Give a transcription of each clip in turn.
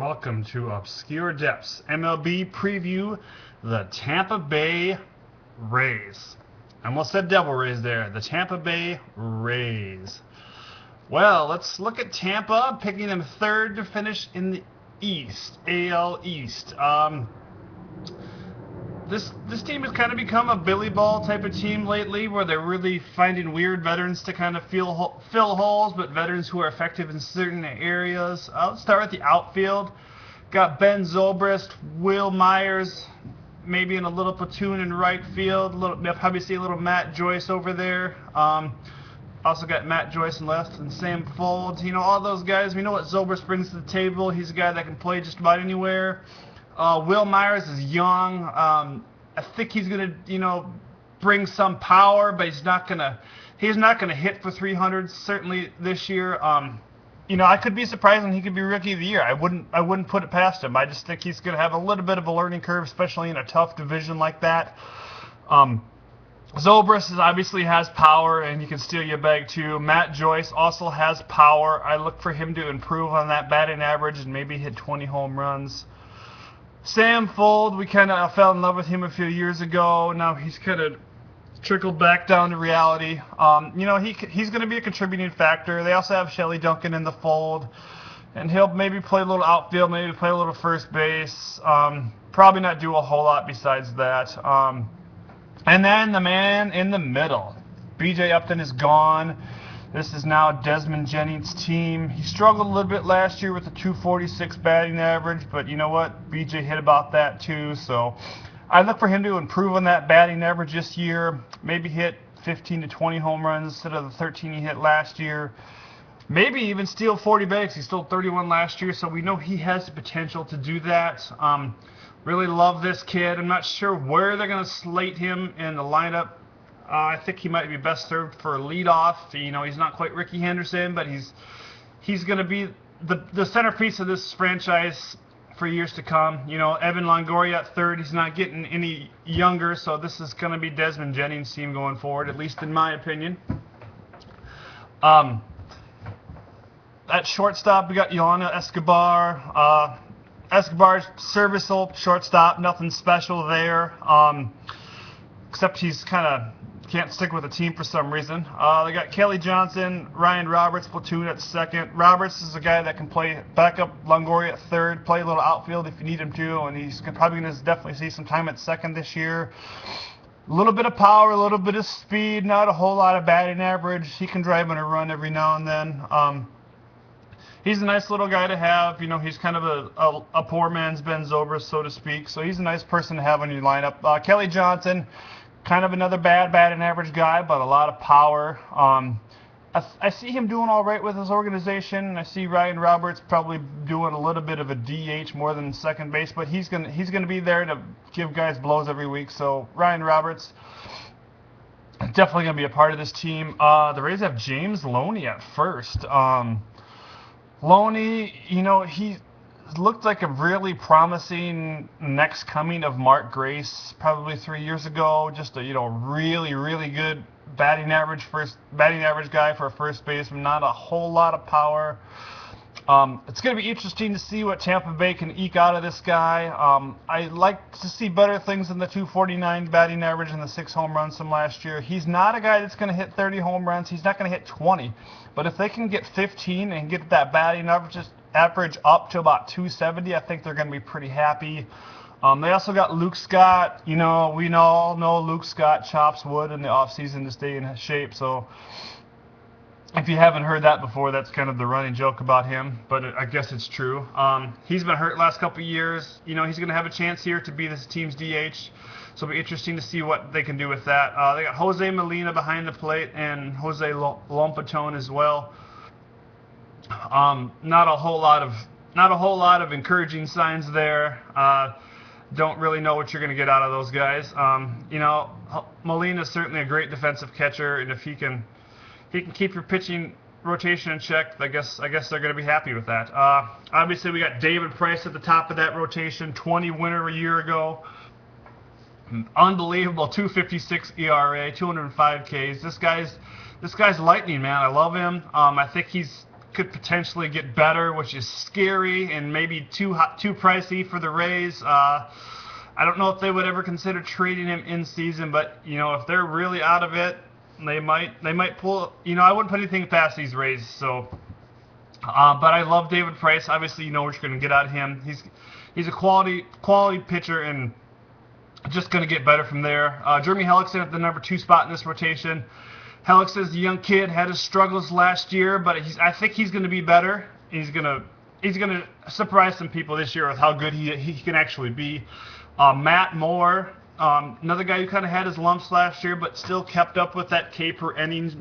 welcome to Obscure Depths MLB preview. The Tampa Bay Rays. I almost said Devil Rays there. The Tampa Bay Rays. Well, let's look at Tampa, picking them third to finish in the East, AL East. This team has kind of become a Billy Ball type of team lately, where they're really finding weird veterans to kind of fill holes, but veterans who are effective in certain areas. I'll start with the outfield. Got Ben Zobrist, Will Myers, maybe in a little platoon in right field. Probably see a little Matt Joyce over there. Also got Matt Joyce in left and Sam Folds. You know, all those guys. We know what Zobrist brings to the table. He's a guy that can play just about anywhere. Will Myers is young. I think he's gonna, bring some power, but he's not gonna hit for 300 certainly this year. I could be surprised when he could be Rookie of the Year. I wouldn't put it past him. I just think he's gonna have a little bit of a learning curve, especially in a tough division like that. Zobrist obviously has power, and he can steal your bag too. Matt Joyce also has power. I look for him to improve on that batting average and maybe hit 20 home runs. Sam Fold, we kind of fell in love with him a few years ago. Now he's kind of trickled back down to reality. He's going to be a contributing factor. They also have Shelley Duncan in the fold, and he'll maybe play a little outfield, maybe play a little first base. Probably not do a whole lot besides that. And then the man in the middle, B.J. Upton, is gone. This is now Desmond Jennings' team. He struggled a little bit last year with a 246 batting average, but you know what? BJ hit about that too, so I look for him to improve on that batting average this year. Maybe hit 15 to 20 home runs instead of the 13 he hit last year. Maybe even steal 40 bags. He stole 31 last year, so we know he has the potential to do that. Really love this kid. I'm not sure where they're going to slate him in the lineup. I think he might be best served for a leadoff. He's not quite Ricky Henderson, but he's going to be the centerpiece of this franchise for years to come. Evan Longoria at third. He's not getting any younger, so this is going to be Desmond Jennings' team going forward, at least in my opinion. At shortstop, we got Yoenis Escobar. Escobar's serviceable shortstop, nothing special there, except he's kind of can't stick with the team for some reason. They got Kelly Johnson, Ryan Roberts, platoon at second. Roberts is a guy that can play backup Longoria at third, play a little outfield if you need him to, and he's probably going to definitely see some time at second this year. A little bit of power, a little bit of speed, not a whole lot of batting average. He can drive in a run every now and then. He's a nice little guy to have. He's kind of a poor man's Ben Zobrist, so to speak. So he's a nice person to have on your lineup. Kelly Johnson, kind of another bad batting average guy, but a lot of power. I see him doing all right with his organization. I see Ryan Roberts probably doing a little bit of a DH more than second base, but he's gonna be there to give guys blows every week. So Ryan Roberts definitely gonna be a part of this team. The Rays have James Loney at first. Loney, he looked like a really promising next coming of Mark Grace probably 3 years ago. Just a really, really good batting average guy for a first baseman. Not a whole lot of power. It's going to be interesting to see what Tampa Bay can eke out of this guy. I like to see better things than the 249 batting average and the 6 home runs from last year. He's not a guy that's going to hit 30 home runs. He's not going to hit 20. But if they can get 15 and get that batting average up to about 270, I think they're going to be pretty happy. They also got Luke Scott. We all know Luke Scott chops wood in the offseason to stay in shape. So if you haven't heard that before, that's kind of the running joke about him, but I guess it's true. He's been hurt last couple of years. He's going to have a chance here to be this team's DH, so it'll be interesting to see what they can do with that. They got Jose Molina behind the plate and Jose Lompatone as well. Not a whole lot of encouraging signs there. Don't really know what you're going to get out of those guys. Molina is certainly a great defensive catcher, and if he can keep your pitching rotation in check, I guess they're going to be happy with that. Obviously, we got David Price at the top of that rotation, 20 winner a year ago. Unbelievable 2.56 ERA, 205 Ks. This guy's lightning, man. I love him. I think he's could potentially get better, which is scary and maybe too pricey for the Rays. I don't know if they would ever consider trading him in season, but if they're really out of it, they might pull. I wouldn't put anything past these Rays. So, but I love David Price. Obviously, what you're going to get out of him. He's a quality pitcher and just going to get better from there. Jeremy Hellickson at the number 2 spot in this rotation. Hellickson's a young kid, had his struggles last year, but I think he's going to be better. He's going to surprise some people this year with how good he can actually be. Matt Moore, another guy who kind of had his lumps last year, but still kept up with that K per inning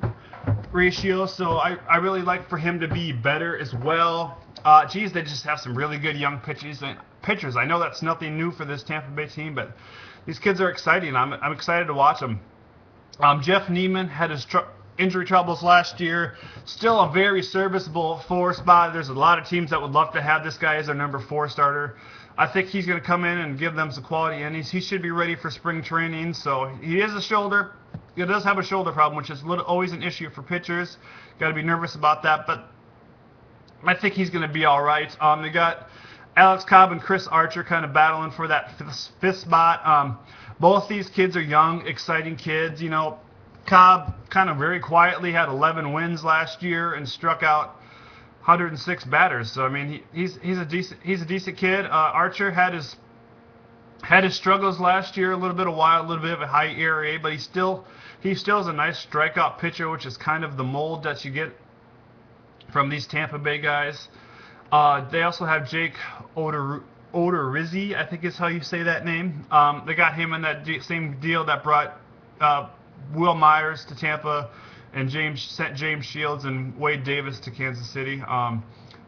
ratio. So I really like for him to be better as well. They just have some really good young pitchers. I know that's nothing new for this Tampa Bay team, but these kids are exciting. I'm excited to watch them. Jeff Neiman had his injury troubles last year. Still a very serviceable 4 spot. There's a lot of teams that would love to have this guy as their number 4 starter. I think he's going to come in and give them some quality innings. He should be ready for spring training. So he does have a shoulder problem, which is always an issue for pitchers. Got to be nervous about that, but I think he's going to be all right. They got Alex Cobb and Chris Archer kind of battling for that 5th spot. Both these kids are young, exciting kids. Cobb kind of very quietly had 11 wins last year and struck out 106 batters. So I mean, he's a decent kid. Archer had his struggles last year, a little bit of a high ERA, but he still is a nice strikeout pitcher, which is kind of the mold that you get from these Tampa Bay guys. They also have Jake Odorizzi, I think is how you say that name. They got him in that same deal that brought Will Myers to Tampa and sent James Shields and Wade Davis to Kansas City.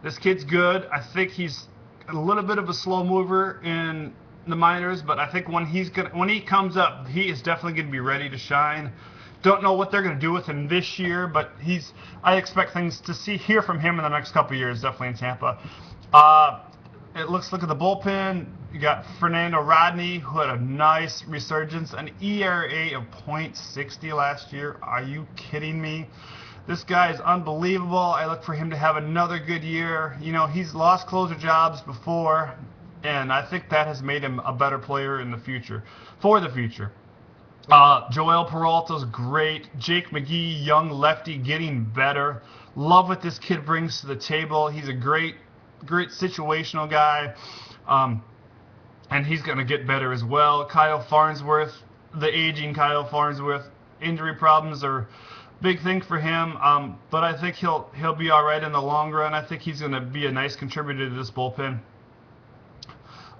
This kid's good. I think he's a little bit of a slow mover in the minors, but I think when he comes up, he is definitely going to be ready to shine. Don't know what they're going to do with him this year, but I expect things to hear from him in the next couple of years, definitely in Tampa. Look at the bullpen. You got Fernando Rodney, who had a nice resurgence, an ERA of .60 last year. Are you kidding me? This guy is unbelievable. I look for him to have another good year. He's lost closer jobs before, and I think that has made him a better player in the future, for the future. Joel Peralta's great. Jake McGee, young lefty, getting better. Love what this kid brings to the table. He's a great situational guy, and he's going to get better as well. Kyle Farnsworth, the aging Kyle Farnsworth, injury problems are a big thing for him, but I think he'll be all right in the long run. I think he's going to be a nice contributor to this bullpen.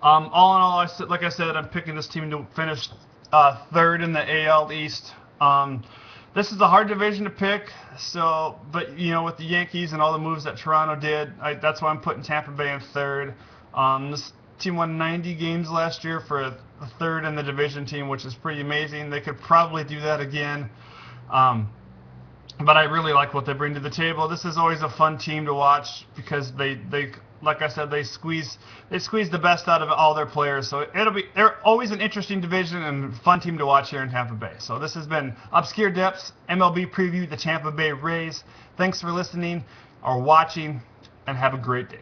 All in all, like I said, I'm picking this team to finish 3rd in the AL East. This is a hard division to pick, but with the Yankees and all the moves that Toronto did, that's why I'm putting Tampa Bay in 3rd. This team won 90 games last year for a 3rd in the division team, which is pretty amazing. They could probably do that again. But I really like what they bring to the table. This is always a fun team to watch because they like I said, they squeeze the best out of all their players. So they're always an interesting division and fun team to watch here in Tampa Bay. So this has been Obscure Depths MLB preview, the Tampa Bay Rays. Thanks for listening or watching, and have a great day.